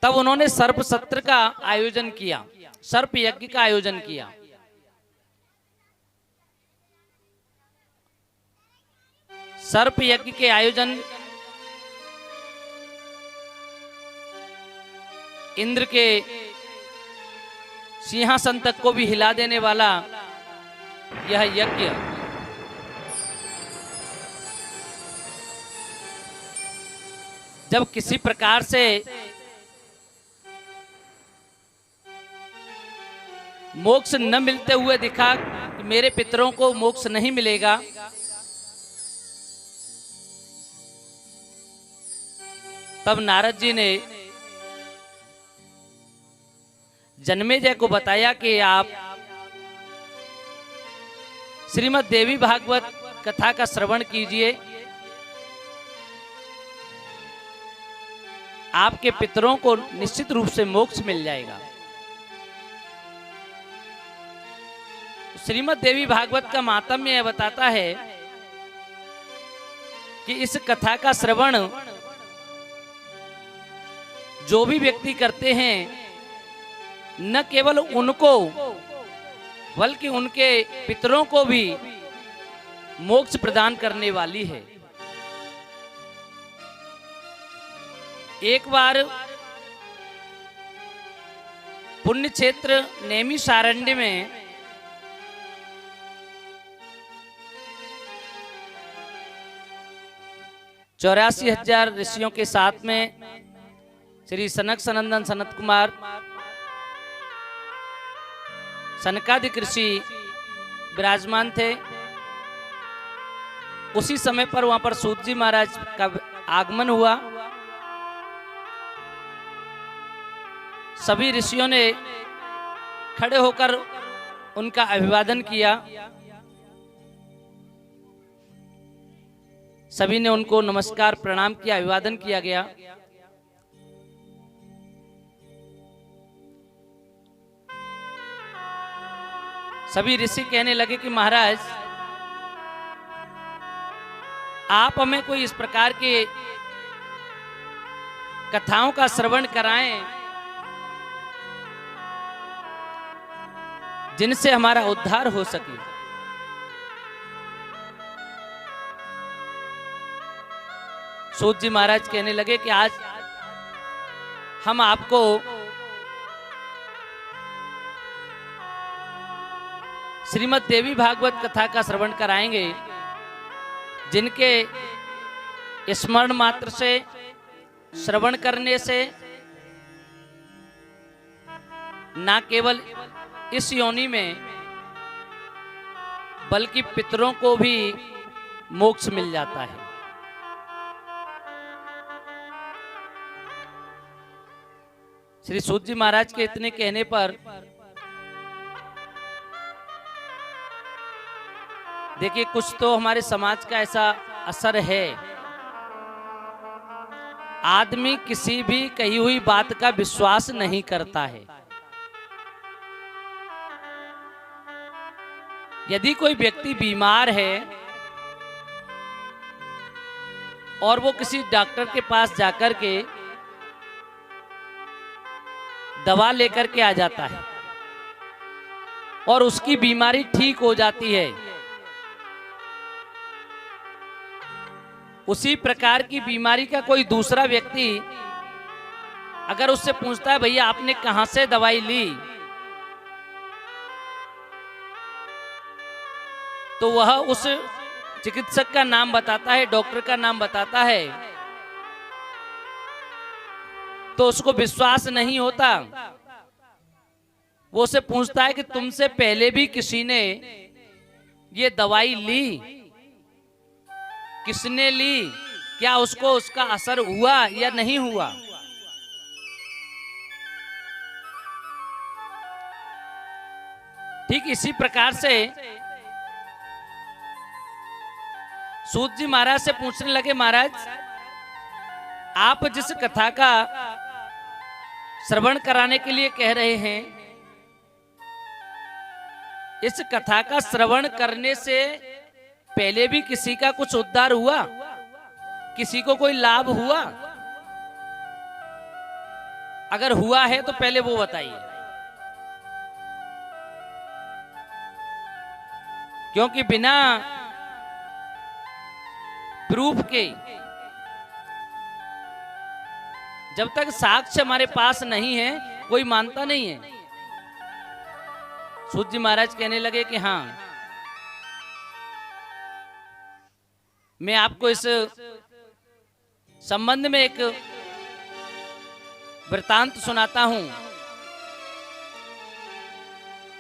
तब उन्होंने सर्प सत्र का आयोजन किया, सर्प यज्ञ का आयोजन किया। सर्प यज्ञ के आयोजन इंद्र के सिंहासन तक को भी हिला देने वाला यह यज्ञ जब किसी प्रकार से मोक्ष न मिलते हुए दिखा कि मेरे पितरों को मोक्ष नहीं मिलेगा, तब नारद जी ने जन्मेजय को बताया कि आप श्रीमद् देवी भागवत कथा का श्रवण कीजिए, आपके पितरों को निश्चित रूप से मोक्ष मिल जाएगा। श्रीमद् देवी भागवत का माहात्म्य यह बताता है कि इस कथा का श्रवण जो भी व्यक्ति करते हैं, न केवल उनको बल्कि उनके पितरों को भी मोक्ष प्रदान करने वाली है। एक बार पुण्य क्षेत्र नैमिषारण्य में चौरासी 000 ऋषियों के साथ में श्री सनक सनंदन सनत कुमार सनकादिक ऋषि विराजमान थे। उसी समय पर वहां पर सूत जी महाराज का आगमन हुआ। सभी ऋषियों ने खड़े होकर उनका अभिवादन किया। सभी ने उनको नमस्कार प्रणाम किया, अभिवादन किया गया। सभी ऋषि कहने लगे कि महाराज, आप हमें कोई इस प्रकार के कथाओं का श्रवण कराएं जिनसे हमारा उद्धार हो सके। सूत जी महाराज कहने लगे कि आज हम आपको श्रीमद् देवी भागवत कथा का श्रवण कराएंगे, जिनके स्मरण मात्र से, श्रवण करने से ना केवल इस योनि में बल्कि पितरों को भी मोक्ष मिल जाता है। श्री सूत जी महाराज के इतने कहने पर देखिए, कुछ तो हमारे समाज का ऐसा असर है, आदमी किसी भी कही हुई बात का विश्वास नहीं करता है। यदि कोई व्यक्ति बीमार है और वो किसी डॉक्टर के पास जाकर के दवा लेकर के आ जाता है और उसकी बीमारी ठीक हो जाती है, उसी प्रकार की बीमारी का कोई दूसरा व्यक्ति अगर उससे पूछता है, भैया आपने कहां से दवाई ली, तो वह उस चिकित्सक का नाम बताता है, डॉक्टर का नाम बताता है, तो उसको विश्वास नहीं होता। वो उसे पूछता है कि तुमसे पहले भी किसी ने ये दवाई ली, किसने ली, क्या उसको उसका असर हुआ या नहीं हुआ। ठीक इसी प्रकार से सूत जी महाराज से पूछने लगे, महाराज आप जिस कथा का श्रवण कराने के लिए कह रहे हैं, इस कथा का श्रवण करने से पहले भी किसी का कुछ उद्धार हुआ, किसी को कोई लाभ हुआ? अगर हुआ है तो पहले वो बताइए, क्योंकि बिना प्रूफ के, जब तक साक्ष्य हमारे पास नहीं है, कोई मानता नहीं है। सूत जी महाराज कहने लगे कि हाँ, मैं आपको इस संबंध में एक वृतांत सुनाता हूं।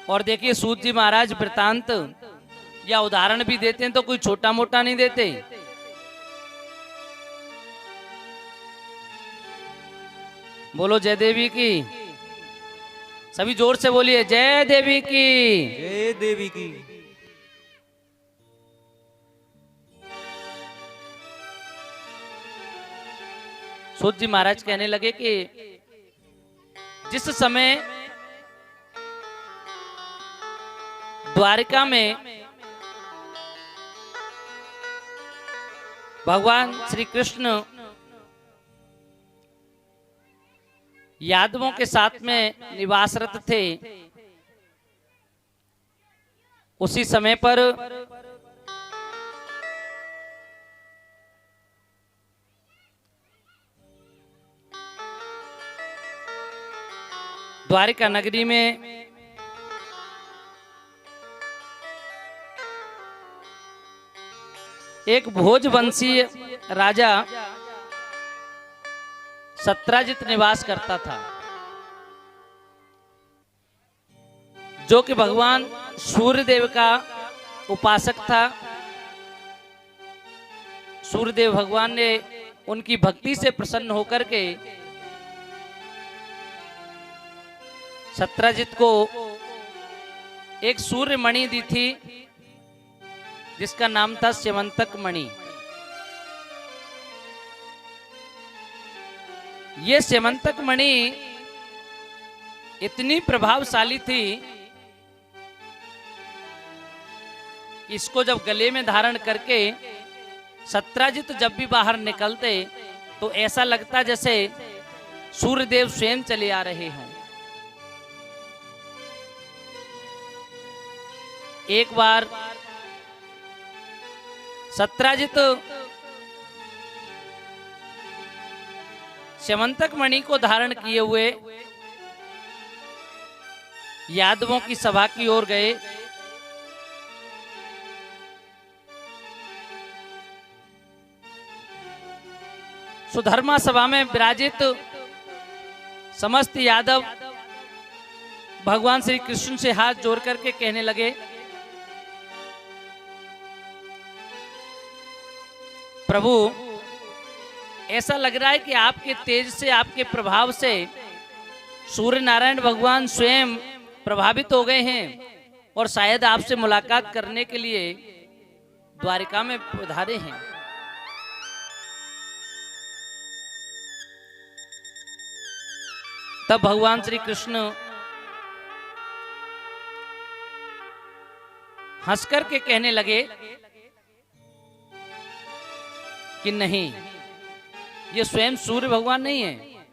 और देखिए, सूत जी महाराज वृतांत या उदाहरण भी देते हैं तो कोई छोटा मोटा नहीं देते। बोलो जय देवी की। सभी जोर से बोलिए जय देवी की। जय देवी की। सूत जी महाराज कहने लगे कि जिस समय द्वारिका में भगवान श्री कृष्ण यादवों के साथ में निवासरत थे, उसी समय पर द्वारिका नगरी में एक भोजवंशीय राजा सत्राजित निवास करता था, जो कि भगवान सूर्यदेव का उपासक था। सूर्यदेव भगवान ने उनकी भक्ति से प्रसन्न होकर के सत्राजित को एक सूर्य मणि दी थी, जिसका नाम था स्यमंतक मणि। ये स्यमंतक मणि इतनी प्रभावशाली थी कि इसको जब गले में धारण करके सत्राजित जब भी बाहर निकलते तो ऐसा लगता जैसे सूर्यदेव स्वयं चले आ रहे हों। एक बार सत्राजित स्यमंतक मणि को धारण किए हुए यादवों की सभा की ओर गए। सुधर्मा सभा में विराजित समस्त यादव भगवान श्री कृष्ण से हाथ जोड़ करके कहने लगे, प्रभु, ऐसा लग रहा है कि आपके तेज से, आपके प्रभाव से सूर्य नारायण भगवान स्वयं प्रभावित हो गए हैं और शायद आपसे मुलाकात करने के लिए द्वारिका में पधारे हैं। तब भगवान श्री कृष्ण हंसकर के कहने लगे कि नहीं, ये स्वयं सूर्य भगवान नहीं है,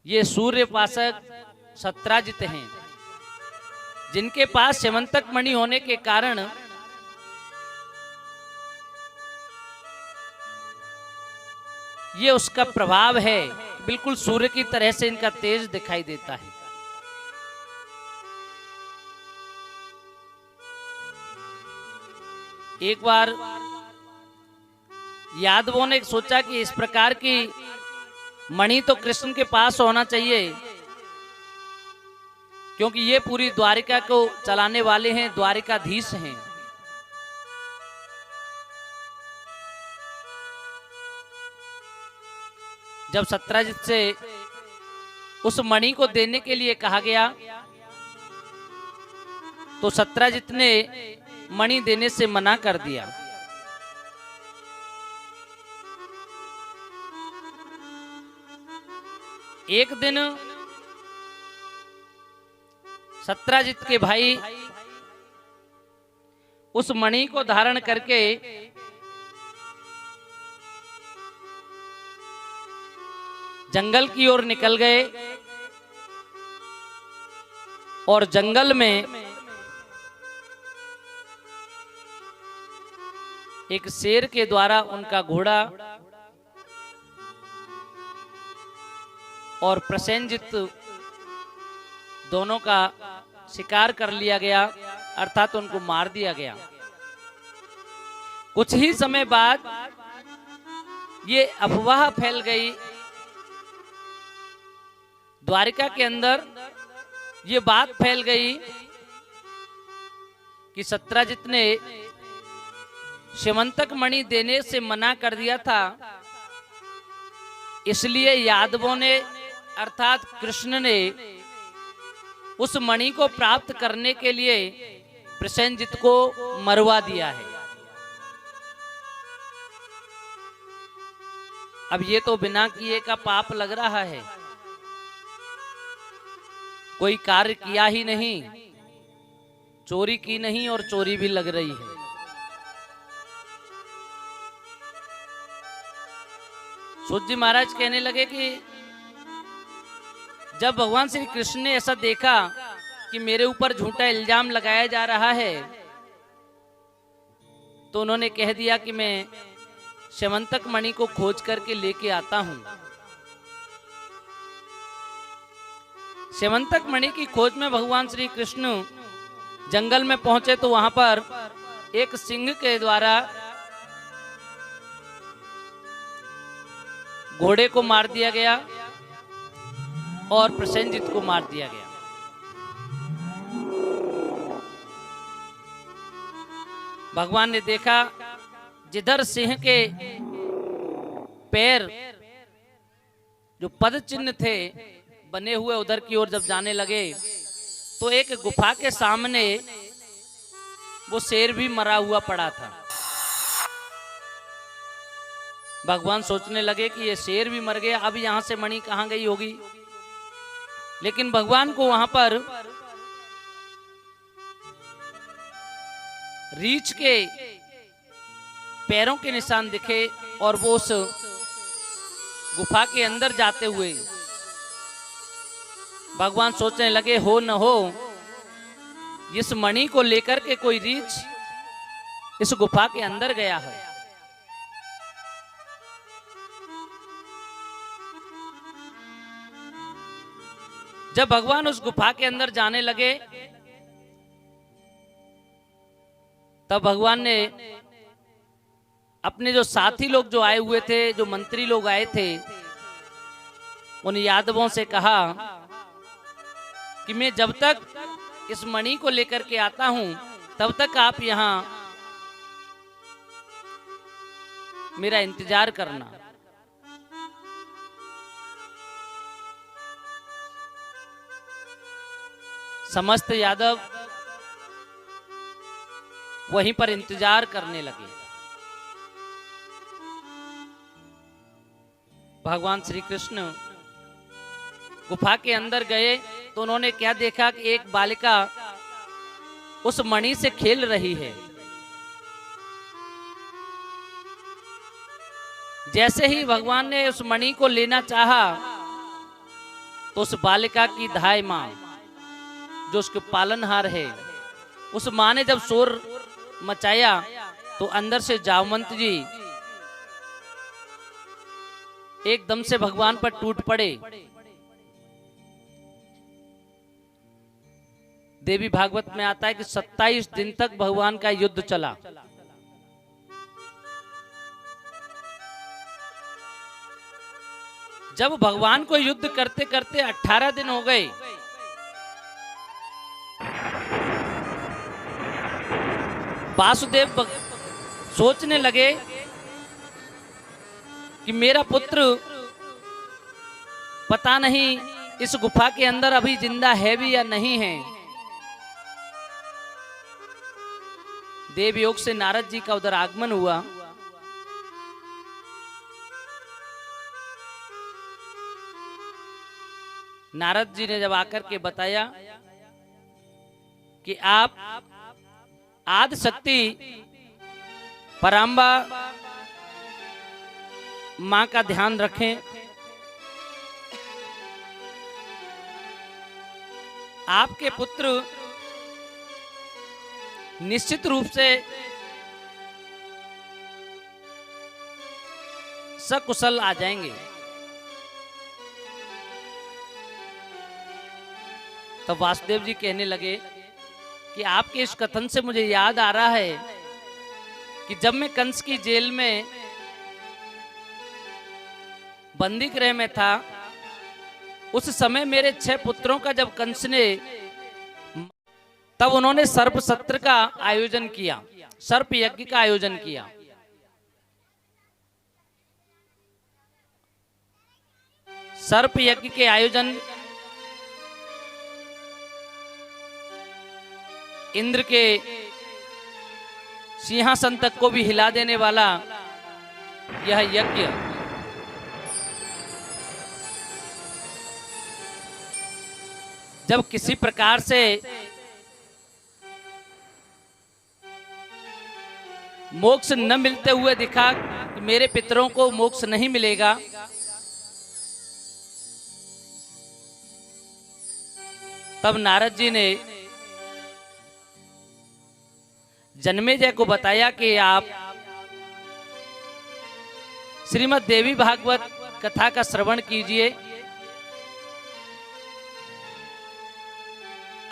ये सूर्य उपासक सत्राजित हैं, जिनके पास स्यमंतक मणि होने के कारण ये उसका प्रभाव है। बिल्कुल सूर्य की तरह से इनका तेज दिखाई देता है। एक बार यादवों ने सोचा कि इस प्रकार की मणि तो कृष्ण के पास होना चाहिए, क्योंकि ये पूरी द्वारिका को चलाने वाले हैं, द्वारिकाधीश हैं। जब सत्राजित से उस मणि को देने के लिए कहा गया तो सत्राजित ने मणि देने से मना कर दिया। एक दिन सत्राजित के भाई उस मणि को धारण करके जंगल की ओर निकल गए और जंगल में एक शेर के द्वारा उनका घोड़ा और प्रसेनजित दोनों का शिकार कर लिया गया, अर्थात उनको मार दिया गया। कुछ ही समय बाद ये अफवाह फैल गई द्वारिका के अंदर, ये बात फैल गई कि सत्यजित ने स्यमंतक मणि देने से मना कर दिया था, इसलिए यादवों ने अर्थात कृष्ण ने उस मणि को प्राप्त करने के लिए प्रसेनजित को मरवा दिया है। अब ये तो बिना किए का पाप लग रहा है, कोई कार्य किया ही नहीं, चोरी की नहीं और चोरी भी लग रही है। सूत जी महाराज कहने लगे कि जब भगवान श्री कृष्ण ने ऐसा देखा कि मेरे ऊपर झूठा इल्जाम लगाया जा रहा है, तो उन्होंने कह दिया कि मैं स्यमंतक मणि को खोज करके लेके आता हूं। स्यमंतक मणि की खोज में भगवान श्री कृष्ण जंगल में पहुंचे तो वहां पर एक सिंह के द्वारा घोड़े को मार दिया गया और प्रसेनजित को मार दिया गया। भगवान ने देखा जिधर सिंह के पैर जो पद चिन्ह थे बने हुए उधर की ओर जब जाने लगे तो एक गुफा के सामने वो शेर भी मरा हुआ पड़ा था। भगवान सोचने लगे कि ये शेर भी मर गया, अब यहां से मणि कहां गई होगी। लेकिन भगवान को वहां पर रीछ के पैरों के निशान दिखे और वो उस गुफा के अंदर जाते हुए भगवान सोचने लगे हो न हो इस मणि को लेकर के कोई रीछ इस गुफा के अंदर गया है। जब भगवान उस गुफा के अंदर जाने लगे तब भगवान ने अपने जो साथी लोग जो आए हुए थे, जो मंत्री लोग आए थे, उन यादवों से कहा कि मैं जब तक इस मणि को लेकर के आता हूं तब तक आप यहां मेरा इंतजार करना। समस्त यादव वहीं पर इंतजार करने लगे। भगवान श्री कृष्ण गुफा के अंदर गए तो उन्होंने क्या देखा कि एक बालिका उस मणि से खेल रही है। जैसे ही भगवान ने उस मणि को लेना चाहा तो उस बालिका की धाय मां जो उसके पालनहार है, उस मां ने जब शोर मचाया तो अंदर से जामवंत जी एकदम से भगवान पर टूट पड़े। देवी भागवत में आता है कि 27 दिन तक भगवान का युद्ध चला। जब भगवान को युद्ध करते करते 18 दिन हो गए वासुदेव सोचने लगे कि मेरा पुत्र पता नहीं इस गुफा के अंदर अभी जिंदा है भी या नहीं है। देवयोग से नारद जी का उधर आगमन हुआ। नारद जी ने जब आकर के बताया कि आप आदि शक्ति पराम्बा मां का ध्यान रखें आपके पुत्र निश्चित रूप से सकुशल आ जाएंगे। तब वासुदेव जी कहने लगे कि आपके इस कथन से मुझे याद आ रहा है कि जब मैं कंस की जेल में बंदी गृह में था, उस समय मेरे 6 पुत्रों का जब कंस ने, तब उन्होंने सर्प सत्र का आयोजन किया, सर्प यज्ञ का आयोजन किया। सर्प यज्ञ के आयोजन इंद्र के सिंहासन तक को भी हिला देने वाला यह यज्ञ जब किसी प्रकार से मोक्ष न मिलते हुए दिखा कि मेरे पितरों को मोक्ष नहीं मिलेगा, तब नारद जी ने जन्मेजय को बताया कि आप श्रीमद् देवी भागवत कथा का श्रवण कीजिए,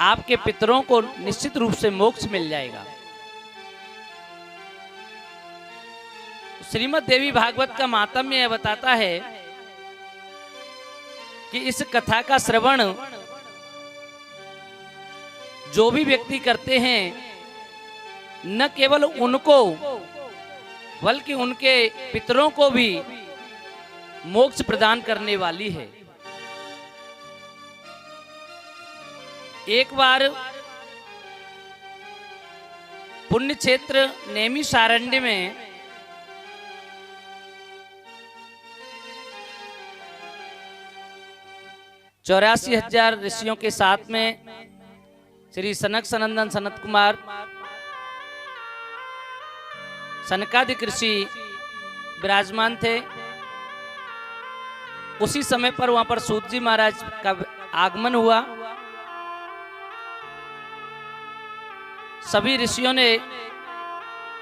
आपके पितरों को निश्चित रूप से मोक्ष मिल जाएगा। श्रीमद् देवी भागवत का माहात्म्य यह बताता है कि इस कथा का श्रवण जो भी व्यक्ति करते हैं, न केवल उनको बल्कि उनके पितरों को भी मोक्ष प्रदान करने वाली है। एक बार पुण्य क्षेत्र नैमिषारण्य में चौरासी 000 ऋषियों के साथ में श्री सनक सनंदन सनत कुमार सनकादिक ऋषि विराजमान थे। उसी समय पर वहां पर सूत जी महाराज का आगमन हुआ। सभी ऋषियों ने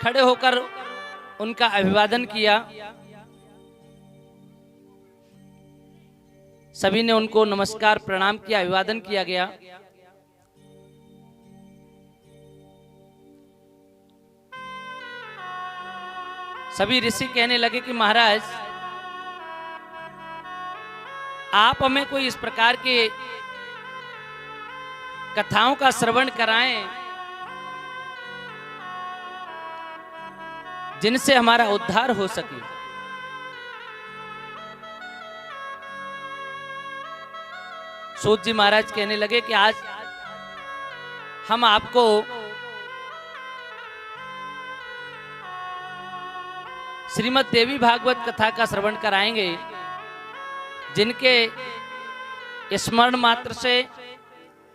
खड़े होकर उनका अभिवादन किया। सभी ने उनको नमस्कार प्रणाम किया, अभिवादन किया गया। सभी ऋषि कहने लगे कि महाराज, आप हमें कोई इस प्रकार के कथाओं का श्रवण कराएं जिनसे हमारा उद्धार हो सके। सूत जी महाराज कहने लगे कि आज हम आपको श्रीमद् देवी भागवत कथा का श्रवण कराएंगे, जिनके स्मरण मात्र से,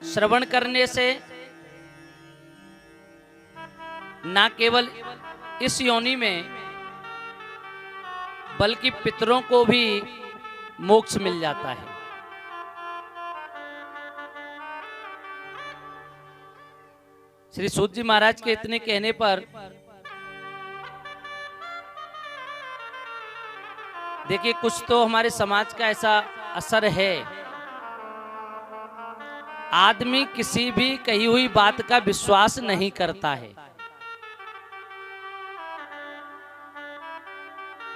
श्रवण करने से ना केवल इस योनि में बल्कि पितरों को भी मोक्ष मिल जाता है। श्री सूत जी महाराज के इतने कहने पर देखिए, कुछ तो हमारे समाज का ऐसा असर है, आदमी किसी भी कही हुई बात का विश्वास नहीं करता है।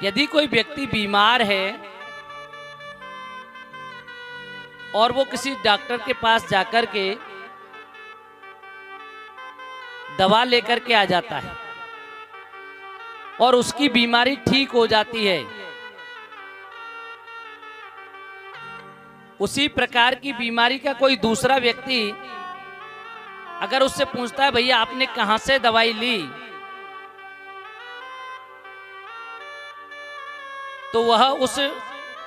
यदि कोई व्यक्ति बीमार है और वो किसी डॉक्टर के पास जाकर के दवा लेकर के आ जाता है और उसकी बीमारी ठीक हो जाती है, उसी प्रकार की बीमारी का कोई दूसरा व्यक्ति अगर उससे पूछता है, भैया आपने कहां से दवाई ली, तो वह उस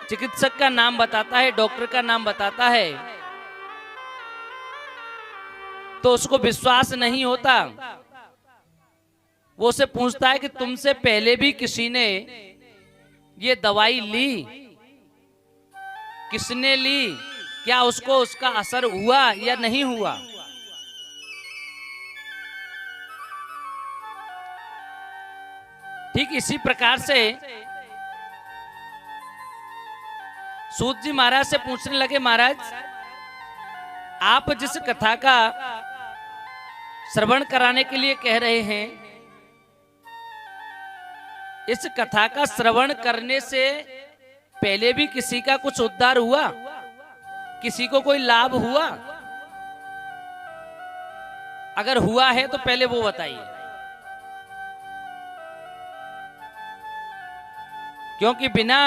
चिकित्सक का नाम बताता है, डॉक्टर का नाम बताता है, तो उसको विश्वास नहीं होता। वो उसे पूछता है कि तुमसे पहले भी किसी ने ये दवाई ली, किसने ली, क्या उसको उसका असर हुआ या नहीं हुआ। ठीक इसी प्रकार से सूत जी महाराज से पूछने लगे, महाराज आप जिस कथा का श्रवण कराने के लिए कह रहे हैं, इस कथा का श्रवण करने से पहले भी किसी का कुछ उद्धार हुआ, किसी को कोई लाभ हुआ? अगर हुआ है तो पहले वो बताइए, क्योंकि बिना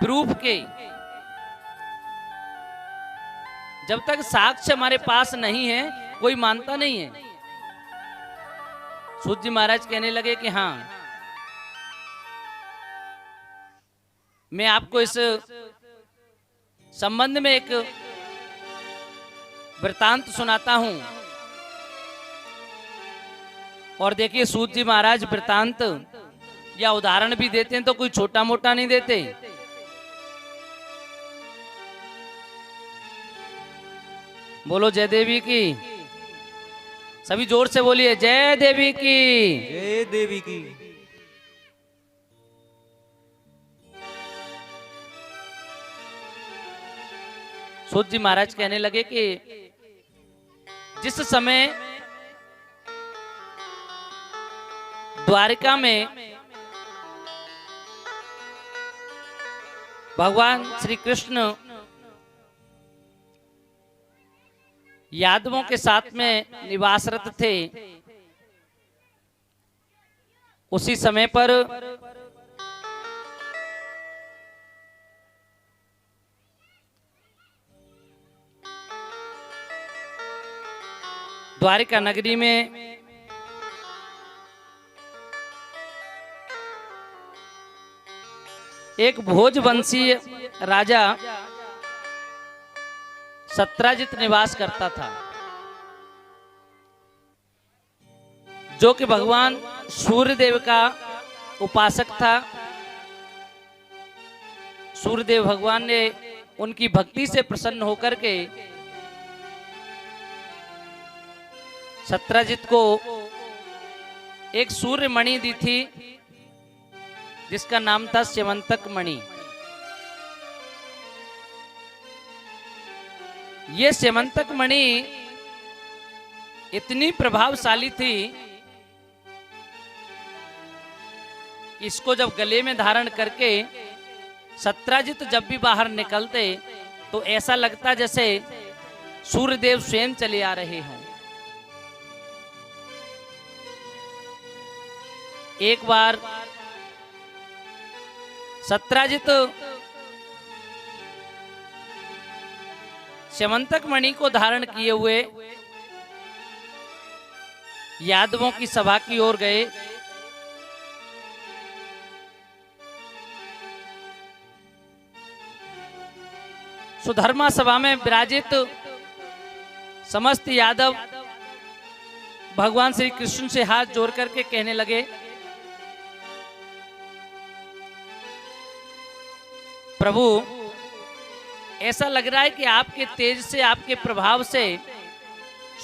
प्रूफ के, जब तक साक्ष्य हमारे पास नहीं है, कोई मानता नहीं है। सूत जी महाराज कहने लगे कि हाँ, मैं आपको इस संबंध में एक वृतांत सुनाता हूं। और देखिए सूत जी महाराज वृतांत या उदाहरण भी देते हैं तो कोई छोटा मोटा नहीं देते। बोलो जय देवी की, सभी जोर से बोलिए जय देवी की, जय देवी की। सूत जी महाराज कहने लगे कि जिस समय द्वारिका में भगवान श्री कृष्ण यादवों के साथ में निवासरत थे, उसी समय पर द्वारिका नगरी में एक भोजवंशीय राजा सत्राजित निवास करता था, जो कि भगवान सूर्यदेव का उपासक था। सूर्यदेव भगवान ने उनकी भक्ति से प्रसन्न होकर के सत्राजित को एक सूर्य मणि दी थी, जिसका नाम था स्यमंतक मणि। ये स्यमंतक मणि इतनी प्रभावशाली थी, इसको जब गले में धारण करके सत्राजित जब भी बाहर निकलते तो ऐसा लगता जैसे सूर्यदेव स्वयं चले आ रहे हों। एक बार सत्राजित स्यमंतक मणि को धारण किए हुए यादवों की सभा की ओर गए। सुधर्मा सभा में विराजित समस्त यादव भगवान श्री कृष्ण से हाथ जोड़ करके कहने लगे, प्रभु ऐसा लग रहा है कि आपके तेज से, आपके प्रभाव से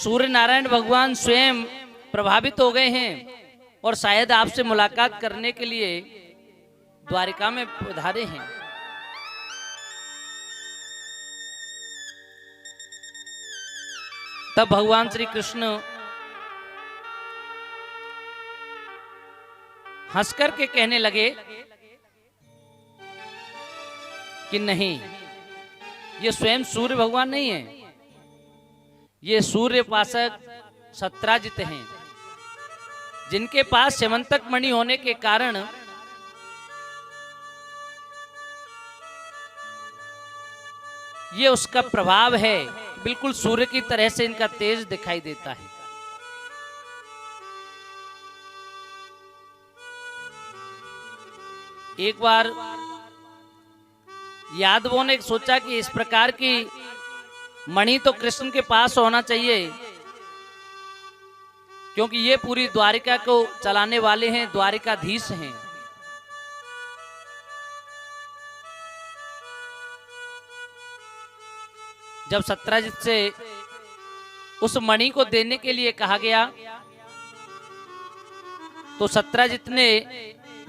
सूर्य नारायण भगवान स्वयं प्रभावित हो गए हैं और शायद आपसे मुलाकात करने के लिए द्वारिका में पधारे हैं। तब भगवान श्री कृष्ण हंसकर के कहने लगे कि नहीं, ये स्वयं सूर्य भगवान नहीं है, ये सूर्य उपासक सत्राजित हैं, जिनके पास स्यमंतक मणि होने के कारण ये उसका प्रभाव है, बिल्कुल सूर्य की तरह से इनका तेज दिखाई देता है। एक बार यादवों ने सोचा कि इस प्रकार की मणि तो कृष्ण के पास होना चाहिए, क्योंकि ये पूरी द्वारिका को चलाने वाले हैं, द्वारिकाधीश हैं। जब सत्यजित से उस मणि को देने के लिए कहा गया तो सत्यजित ने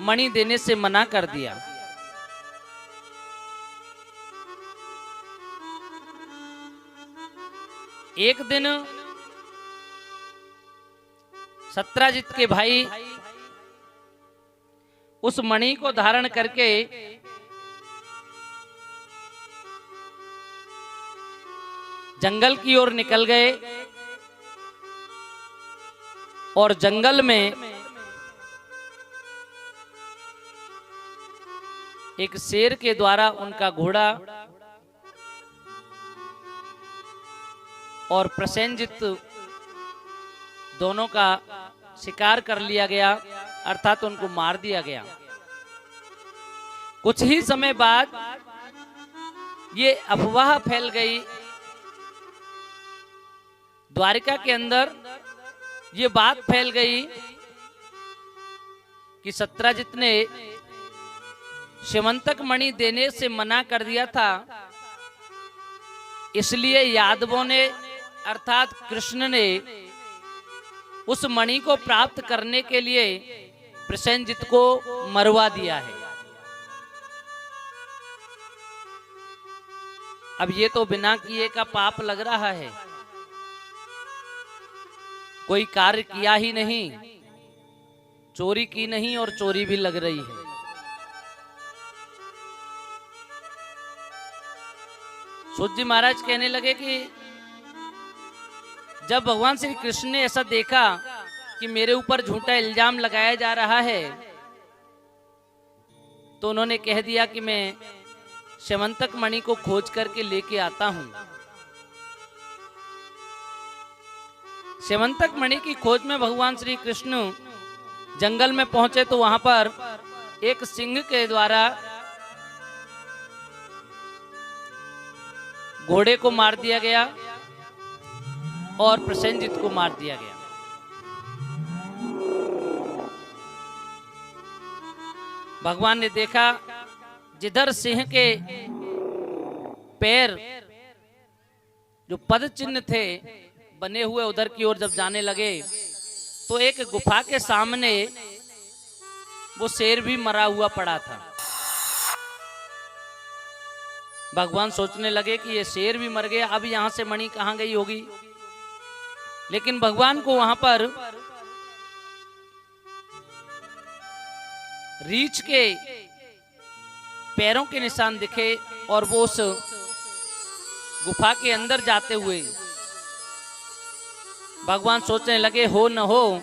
मणि देने से मना कर दिया। एक दिन सत्यजित के भाई उस मणि को धारण करके जंगल की ओर निकल गए और जंगल में एक शेर के द्वारा उनका घोड़ा और प्रसेनजित दोनों का शिकार कर लिया गया, अर्थात उनको मार दिया गया। कुछ ही समय बाद ये अफवाह फैल गई द्वारिका के अंदर, ये बात फैल गई कि सत्यजित ने स्यमंतक मणि देने से मना कर दिया था, इसलिए यादवों ने अर्थात कृष्ण ने उस मणि को प्राप्त करने के लिए प्रसेनजित को मरवा दिया है। अब ये तो बिना किए का पाप लग रहा है, कोई कार्य किया ही नहीं, चोरी की नहीं और चोरी भी लग रही है। सूत जी महाराज कहने लगे कि जब भगवान श्री कृष्ण ने ऐसा देखा कि मेरे ऊपर झूठा इल्जाम लगाया जा रहा है, तो उन्होंने कह दिया कि मैं स्यमंतक मणि को खोज करके लेके आता हूं। स्यमंतक मणि की खोज में भगवान श्री कृष्ण जंगल में पहुंचे तो वहां पर एक सिंह के द्वारा घोड़े को मार दिया गया और प्रसेनजित को मार दिया गया। भगवान ने देखा जिधर सिंह के पैर जो पद चिन्ह थे बने हुए उधर की ओर जब जाने लगे तो एक गुफा के सामने वो शेर भी मरा हुआ पड़ा था। भगवान सोचने लगे कि ये शेर भी मर गया, अब यहां से मणि कहां गई होगी। लेकिन भगवान को वहां पर रीछ के पैरों के निशान दिखे और वो उस गुफा के अंदर जाते हुए भगवान सोचने लगे हो न हो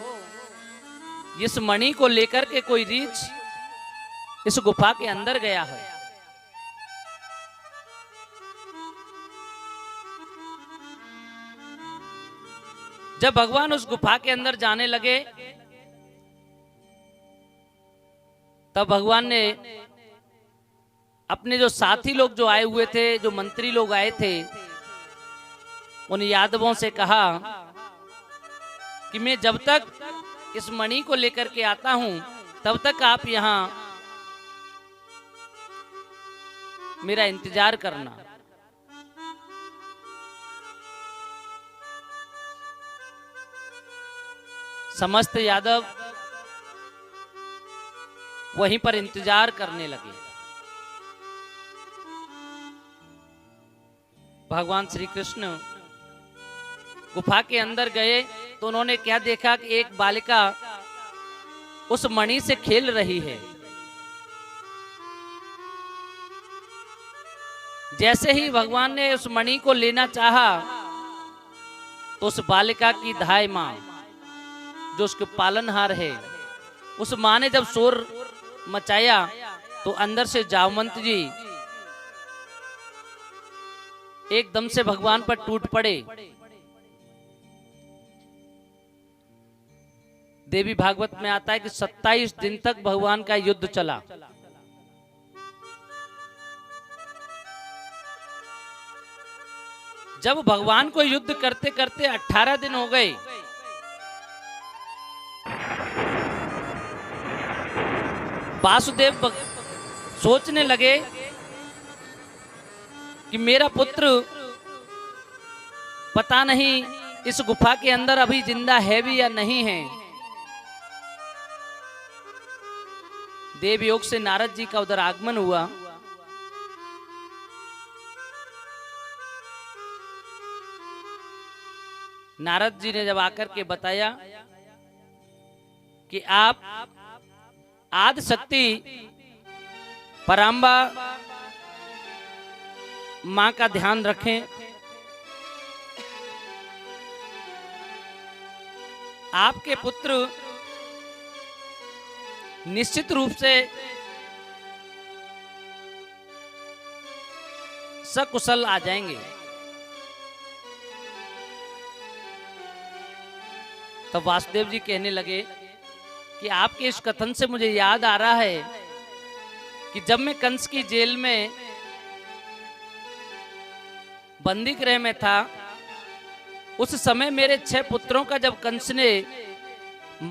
इस मणि को लेकर के कोई रीछ इस गुफा के अंदर गया है। जब भगवान उस गुफा के अंदर जाने लगे तब भगवान ने अपने जो साथी लोग जो आए हुए थे, जो मंत्री लोग आए थे, उन यादवों से कहा कि मैं जब तक इस मणि को लेकर के आता हूं तब तक आप यहां मेरा इंतजार करना। समस्त यादव वहीं पर इंतजार करने लगे। भगवान श्री कृष्ण गुफा के अंदर गए तो उन्होंने क्या देखा कि एक बालिका उस मणि से खेल रही है। जैसे ही भगवान ने उस मणि को लेना चाहा तो उस बालिका की धाय मां जो उसके पालनहार है, उस मां ने जब शोर मचाया तो अंदर से जामवंत जी एकदम से भगवान पर टूट पड़े। देवी भागवत में आता है कि 27 दिन तक भगवान का युद्ध चला। जब भगवान को युद्ध करते करते 18 दिन हो गए वासुदेव सोचने लगे कि मेरा पुत्र पता नहीं इस गुफा के अंदर अभी जिंदा है भी या नहीं है। देवयोग से नारद जी का उधर आगमन हुआ। नारद जी ने जब आकर के बताया कि आप आदि शक्ति पराम्बा मां का ध्यान रखें, आपके पुत्र निश्चित रूप से सकुशल आ जाएंगे। तब वासुदेव जी कहने लगे कि आपके इस कथन से मुझे याद आ रहा है कि जब मैं कंस की जेल में बंदी गृह में था, उस समय मेरे 6 पुत्रों का जब कंस ने